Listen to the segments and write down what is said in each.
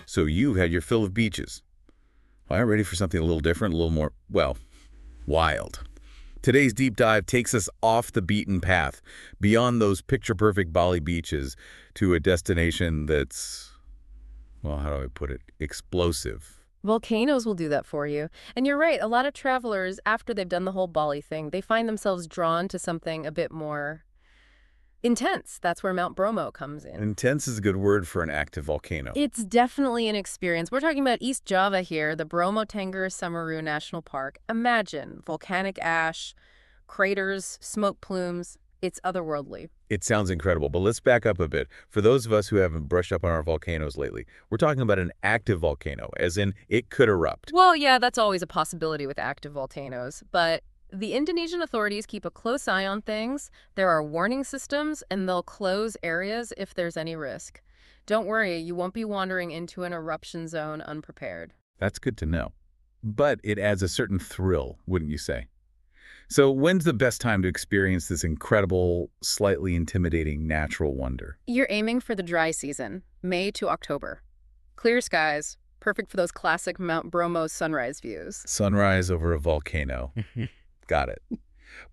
So you've had your fill of beaches. Well, I'm ready for something a little different, a little more, well, wild. Today's deep dive takes us off the beaten path, beyond those picture-perfect Bali beaches, to a destination that's, well, how do I put it, explosive. Volcanoes will do that for you. And you're right, a lot of travelers, after they've done the whole Bali thing, they find themselves drawn to something a bit more intense. That's where Mount Bromo comes in. Intense is a good word for an active volcano. It's definitely an experience. We're talking about East Java here, the Bromo Tengger Semeru National Park. Imagine volcanic ash, craters, smoke plumes. It's otherworldly. It sounds incredible, but let's back up a bit. For those of us who haven't brushed up on our volcanoes lately, we're talking about an active volcano, as in it could erupt. Well, yeah, that's always a possibility with active volcanoes, but the Indonesian authorities keep a close eye on things. There are warning systems, and they'll close areas if there's any risk. Don't worry, you won't be wandering into an eruption zone unprepared. That's good to know. But it adds a certain thrill, wouldn't you say? So when's the best time to experience this incredible, slightly intimidating natural wonder? You're aiming for the dry season, May to October. Clear skies, perfect for those classic Mount Bromo sunrise views. Sunrise over a volcano. Got it.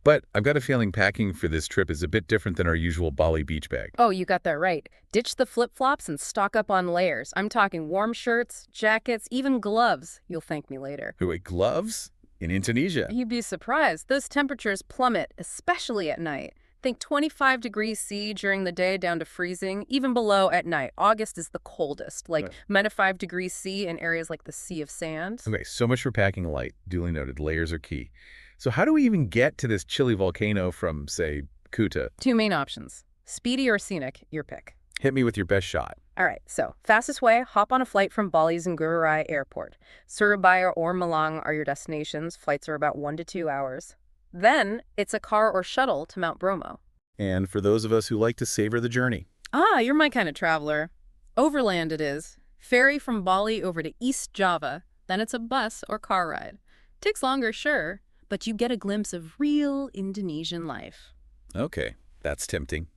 But I've got a feeling packing for this trip is a bit different than our usual Bali beach bag. Oh, you got that right. Ditch the flip-flops and stock up on layers. I'm talking warm shirts, jackets, even gloves. You'll thank me later. Wait, gloves? In Indonesia? You'd be surprised. Those temperatures plummet, especially at night. Think 25 degrees C during the day down to freezing, even below at night. August is the coldest, like -5 degrees C in areas like the Sea of Sand. Okay, so much for packing light. Duly noted. Layers are key. So how do we even get to this chilly volcano from, say, Kuta? Two main options. Speedy or scenic, your pick. Hit me with your best shot. All right, so fastest way, hop on a flight from Bali's Ngururai Airport. Surabaya or Malang are your destinations. Flights are about 1 to 2 hours. Then it's a car or shuttle to Mount Bromo. And for those of us who like to savor the journey. Ah, you're my kind of traveler. Overland it is. Ferry from Bali over to East Java. Then it's a bus or car ride. Takes longer, sure, but you get a glimpse of real Indonesian life. Okay, that's tempting.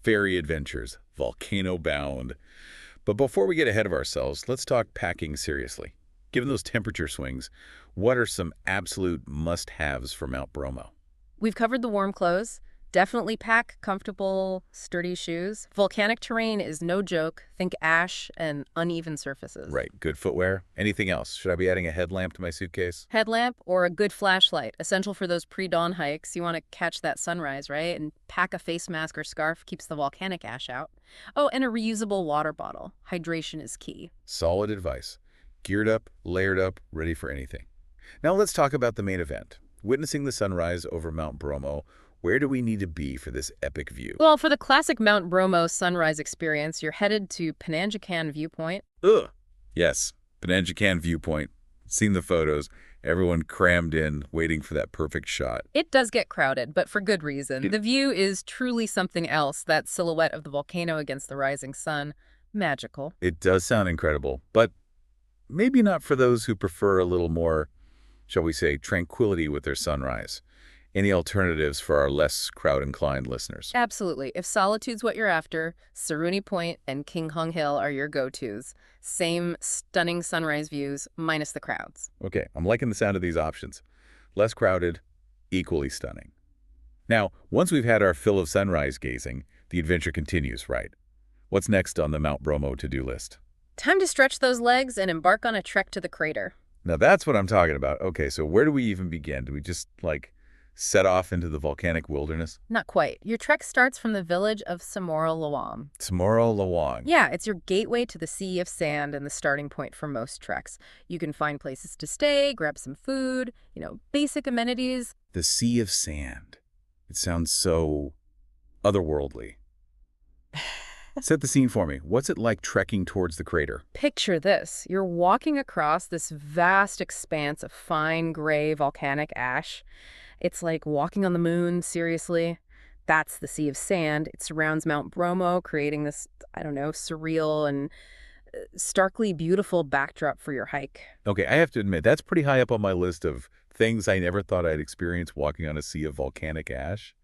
Ferry adventures, volcano bound. But before we get ahead of ourselves, let's talk packing seriously. Given those temperature swings, what are some absolute must-haves for Mount Bromo? We've covered the warm clothes. Definitely pack comfortable, sturdy shoes. Volcanic terrain is no joke. Think ash and uneven surfaces. Right, good footwear. Anything else? Should I be adding a headlamp to my suitcase? Headlamp or a good flashlight, essential for those pre-dawn hikes. You want to catch that sunrise, right? And pack a face mask or scarf, keeps the volcanic ash out. Oh, and a reusable water bottle. Hydration is key. Solid advice. Geared up, layered up, ready for anything. Now let's talk about the main event. Witnessing the sunrise over Mount Bromo. Where do we need to be for this epic view? Well, for the classic Mount Bromo sunrise experience, you're headed to Penanjakan Viewpoint. Ugh. Yes, Penanjakan Viewpoint. Seen the photos. Everyone crammed in, waiting for that perfect shot. It does get crowded, but for good reason. The view is truly something else, that silhouette of the volcano against the rising sun. Magical. It does sound incredible, but maybe not for those who prefer a little more, shall we say, tranquility with their sunrise. Any alternatives for our less crowd-inclined listeners? Absolutely. If solitude's what you're after, Saruni Point and King Hung Hill are your go-tos. Same stunning sunrise views, minus the crowds. Okay, I'm liking the sound of these options. Less crowded, equally stunning. Now, once we've had our fill of sunrise gazing, the adventure continues, right? What's next on the Mount Bromo to-do list? Time to stretch those legs and embark on a trek to the crater. Now that's what I'm talking about. Okay, so where do we even begin? Do we just, set off into the volcanic wilderness? Not quite. Your trek starts from the village of Semeru Lawang. Semeru Lawang. Yeah, it's your gateway to the Sea of Sand and the starting point for most treks. You can find places to stay, grab some food, basic amenities. The Sea of Sand. It sounds so otherworldly. Set the scene for me. What's it like trekking towards the crater? Picture this. You're walking across this vast expanse of fine gray volcanic ash. It's like walking on the moon, seriously. That's the Sea of Sand. It surrounds Mount Bromo, creating this, surreal and starkly beautiful backdrop for your hike. Okay, I have to admit, that's pretty high up on my list of things I never thought I'd experience walking on a sea of volcanic ash.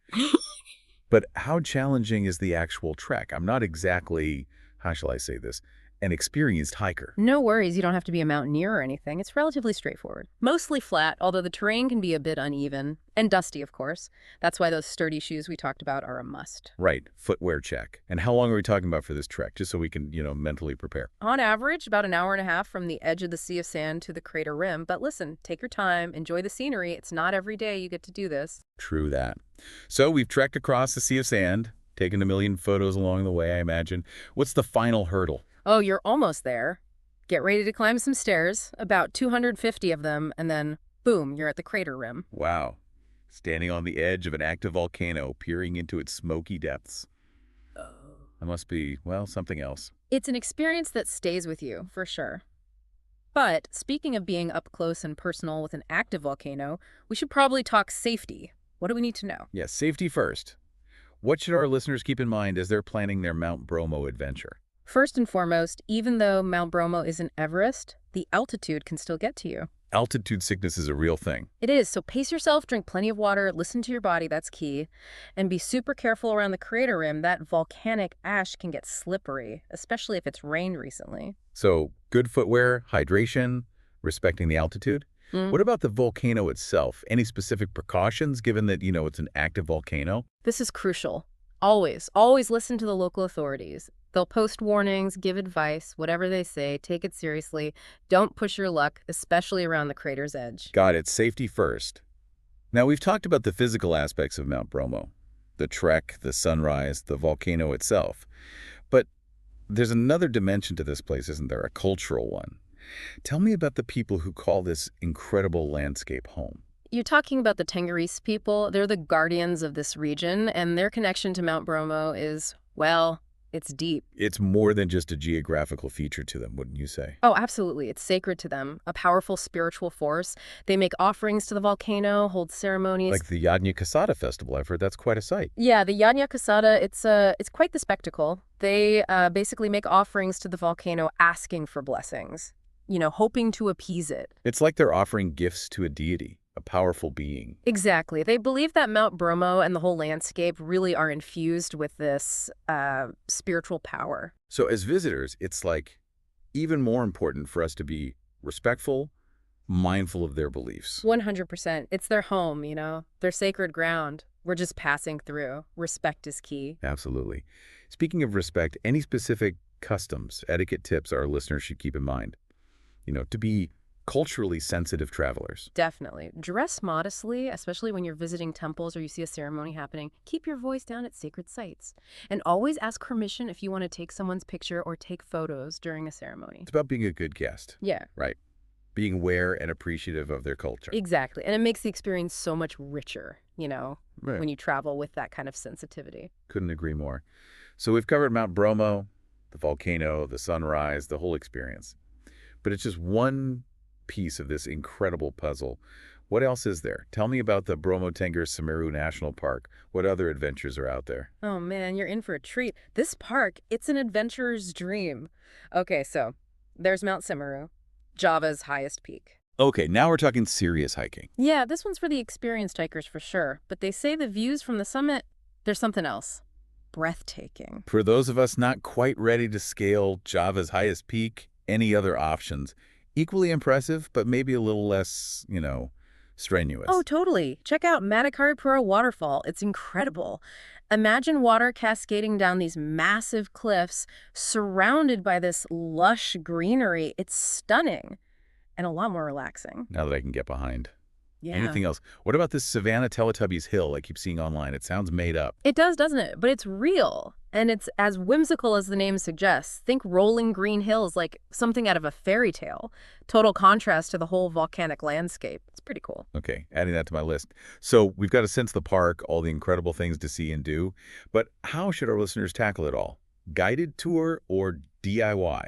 But how challenging is the actual trek? I'm not exactly, how shall I say this, an experienced hiker. No worries, you don't have to be a mountaineer or anything. It's relatively straightforward. Mostly flat, although the terrain can be a bit uneven. And dusty, of course. That's why those sturdy shoes we talked about are a must. Right, footwear check. And how long are we talking about for this trek, just so we can, mentally prepare? On average, about an hour and a half from the edge of the Sea of Sand to the crater rim. But listen, take your time, enjoy the scenery. It's not every day you get to do this. True that. So we've trekked across the Sea of Sand, taken a million photos along the way, I imagine. What's the final hurdle? Oh, you're almost there. Get ready to climb some stairs, about 250 of them, and then, boom, you're at the crater rim. Wow. Standing on the edge of an active volcano, peering into its smoky depths. That must be, well, something else. It's an experience that stays with you, for sure. But speaking of being up close and personal with an active volcano, we should probably talk safety. What do we need to know? Yes, safety first. What should our listeners keep in mind as they're planning their Mount Bromo adventure? First and foremost, even though Mount Bromo isn't Everest, the altitude can still get to you. Altitude sickness is a real thing. It is, so pace yourself, drink plenty of water, listen to your body, that's key. And be super careful around the crater rim. That volcanic ash can get slippery, especially if it's rained recently. So, good footwear, hydration, respecting the altitude. What about the volcano itself? Any specific precautions, given that, it's an active volcano? This is crucial. Always listen to the local authorities. They'll post warnings, give advice, whatever they say, take it seriously. Don't push your luck, especially around the crater's edge. Got it. Safety first. Now, we've talked about the physical aspects of Mount Bromo, the trek, the sunrise, the volcano itself. But there's another dimension to this place, isn't there? A cultural one. Tell me about the people who call this incredible landscape home. You're talking about the Tengger people. They're the guardians of this region, and their connection to Mount Bromo is, well, it's deep. It's more than just a geographical feature to them, wouldn't you say? Oh, absolutely. It's sacred to them, a powerful spiritual force. They make offerings to the volcano, hold ceremonies. Like the Yadnya Kasada festival, I've heard that's quite a sight. Yeah, the Yadnya Kasada, it's quite the spectacle. They basically make offerings to the volcano asking for blessings, hoping to appease it. It's like they're offering gifts to a deity, a powerful being. Exactly. They believe that Mount Bromo and the whole landscape really are infused with this spiritual power. So as visitors, it's like even more important for us to be respectful, mindful of their beliefs. 100%. It's their home, their sacred ground. We're just passing through. Respect is key. Absolutely. Speaking of respect, any specific customs, etiquette tips our listeners should keep in mind? To be culturally sensitive travelers. Definitely. Dress modestly, especially when you're visiting temples or you see a ceremony happening. Keep your voice down at sacred sites. And always ask permission if you want to take someone's picture or take photos during a ceremony. It's about being a good guest. Yeah. Right. Being aware and appreciative of their culture. Exactly. And it makes the experience so much richer, Right. when you travel with that kind of sensitivity. Couldn't agree more. So we've covered Mount Bromo, the volcano, the sunrise, the whole experience. But it's just one piece of this incredible puzzle. What else is there? Tell me about the Bromo Tengger Semeru National Park. What other adventures are out there? Oh man, you're in for a treat. This park, it's an adventurer's dream. Okay, so there's Mount Semeru, Java's highest peak. Okay, now we're talking serious hiking. Yeah, this one's for the experienced hikers for sure. But they say the views from the summit, there's something else. Breathtaking. For those of us not quite ready to scale Java's highest peak, any other options? Equally impressive, but maybe a little less, strenuous. Oh, totally. Check out Madakaripura Waterfall. It's incredible. Imagine water cascading down these massive cliffs surrounded by this lush greenery. It's stunning and a lot more relaxing. Now that I can get behind. Yeah. Anything else? What about this Savannah Teletubbies hill I keep seeing online? It sounds made up. It does, doesn't it? But it's real. And it's as whimsical as the name suggests. Think rolling green hills like something out of a fairy tale. Total contrast to the whole volcanic landscape. It's pretty cool. Okay, adding that to my list. So we've got a sense of the park, all the incredible things to see and do. But how should our listeners tackle it all? Guided tour or DIY?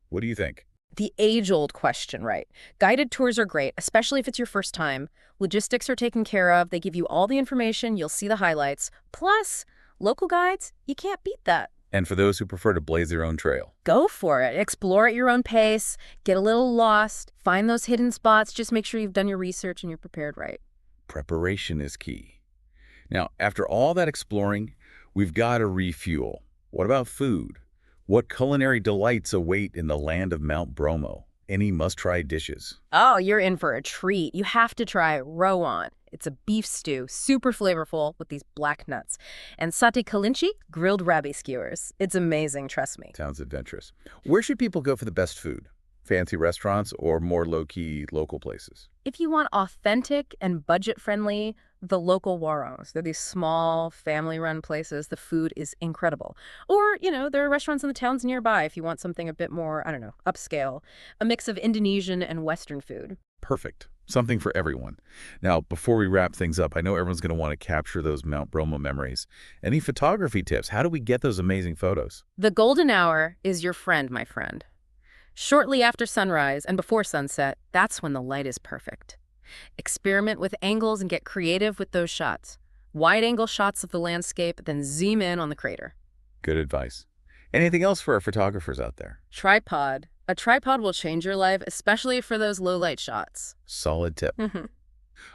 What do you think? The age-old question, right? Guided tours are great, especially if it's your first time. Logistics are taken care of. They give you all the information. You'll see the highlights. Plus, local guides, you can't beat that. And for those who prefer to blaze their own trail? Go for it. Explore at your own pace. Get a little lost. Find those hidden spots. Just make sure you've done your research and you're prepared right. Preparation is key. Now, after all that exploring, we've got to refuel. What about food? What culinary delights await in the land of Mount Bromo? Any must-try dishes? Oh, you're in for a treat. You have to try rowan. It's a beef stew, super flavorful with these black nuts. And satay kalinchi, grilled rabbit skewers. It's amazing, trust me. Sounds adventurous. Where should people go for the best food? Fancy restaurants or more low-key local places? If you want authentic and budget-friendly, the local warungs. They're these small, family-run places. The food is incredible. Or, there are restaurants in the towns nearby if you want something a bit more, I don't know, upscale. A mix of Indonesian and Western food. Perfect. Something for everyone. Now, before we wrap things up, I know everyone's going to want to capture those Mount Bromo memories. Any photography tips? How do we get those amazing photos? The golden hour is your friend, my friend. Shortly after sunrise and before sunset, that's when the light is perfect. Experiment with angles and get creative with those shots. Wide-angle shots of the landscape, then zoom in on the crater. Good advice. Anything else for our photographers out there? Tripod. A tripod will change your life, especially for those low-light shots. Solid tip. Mm-hmm.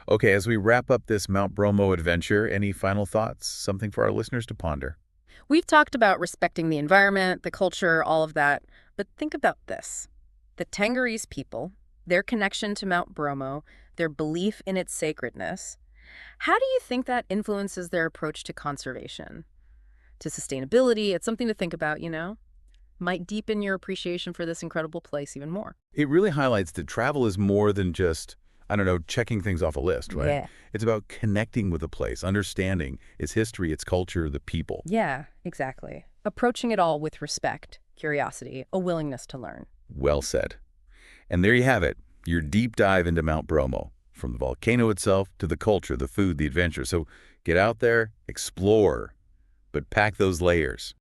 Okay, as we wrap up this Mount Bromo adventure, any final thoughts? Something for our listeners to ponder? We've talked about respecting the environment, the culture, all of that. But think about this. The Tengerese people, their connection to Mount Bromo, their belief in its sacredness. How do you think that influences their approach to conservation? To sustainability? It's something to think about, Might deepen your appreciation for this incredible place even more. It really highlights that travel is more than just, checking things off a list, right? Yeah. It's about connecting with a place, understanding its history, its culture, the people. Yeah, exactly. Approaching it all with respect, curiosity, a willingness to learn. Well said. And there you have it, your deep dive into Mount Bromo, from the volcano itself to the culture, the food, the adventure. So get out there, explore, but pack those layers.